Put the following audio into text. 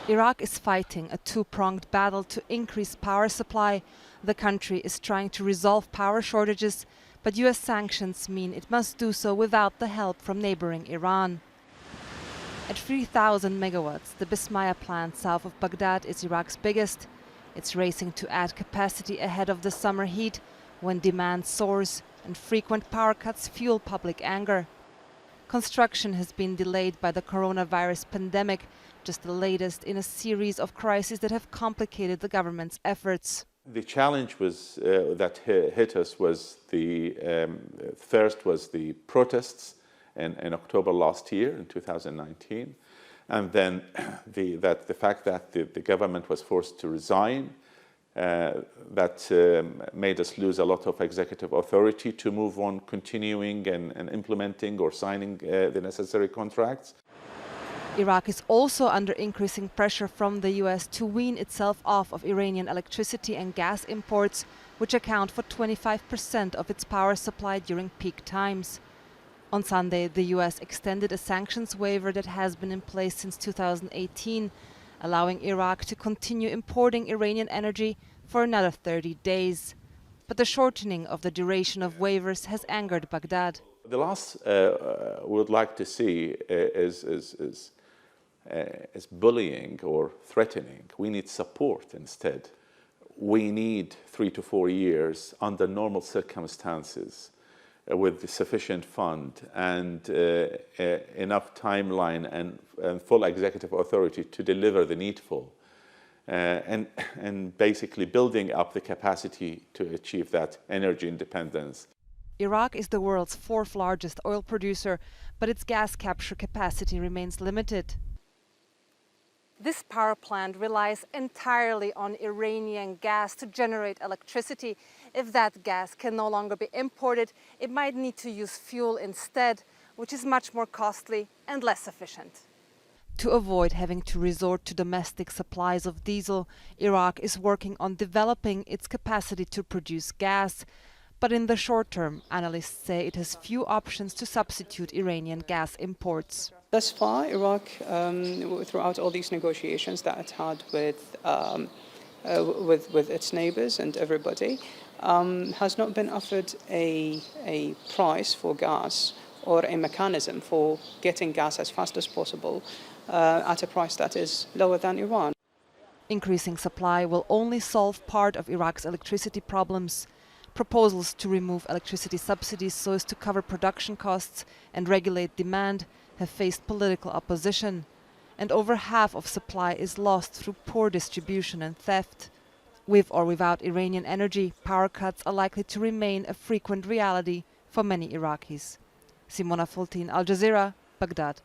Iraq is fighting a two-pronged battle to increase power supply. The country is trying to resolve power shortages, but US sanctions mean it must do so without the help from neighboring Iran. At 3,000 megawatts, the Bismaya plant south of Baghdad is Iraq's biggest. It's racing to add capacity ahead of the summer heat, when demand soars and frequent power cuts fuel public anger. Construction has been delayed by the coronavirus pandemic, just the latest in a series of crises that have complicated the government's efforts. The challenge was that hit us was first was the protests in October last year, in 2019, and then the fact that the government was forced to resign. That made us lose a lot of executive authority to move on continuing and implementing or signing the necessary contracts. Iraq is also under increasing pressure from the US to wean itself off of Iranian electricity and gas imports, which account for 25% of its power supply during peak times. On Sunday, the US extended a sanctions waiver that has been in place since 2018, allowing Iraq to continue importing Iranian energy for another 30 days. But the shortening of the duration of waivers has angered Baghdad. The last we would like to see is bullying or threatening. We need support instead. We need 3 to 4 years under normal circumstances with sufficient fund and enough timeline and full executive authority to deliver the needful and basically building up the capacity to achieve that energy independence. Iraq is the world's fourth largest oil producer, but its gas capture capacity remains limited. This power plant relies entirely on Iranian gas to generate electricity. If that gas can no longer be imported, it might need to use fuel instead, which is much more costly and less efficient. To avoid having to resort to domestic supplies of diesel, Iraq is working on developing its capacity to produce gas. But in the short term, analysts say it has few options to substitute Iranian gas imports. Thus far, Iraq, throughout all these negotiations that it had with its neighbors and everybody, has not been offered a price for gas or a mechanism for getting gas as fast as possible at a price that is lower than Iran. Increasing supply will only solve part of Iraq's electricity problems. Proposals to remove electricity subsidies so as to cover production costs and regulate demand have faced political opposition, and over half of supply is lost through poor distribution and theft. With or without Iranian energy, power cuts are likely to remain a frequent reality for many Iraqis. Simona Fultin, Al Jazeera, Baghdad.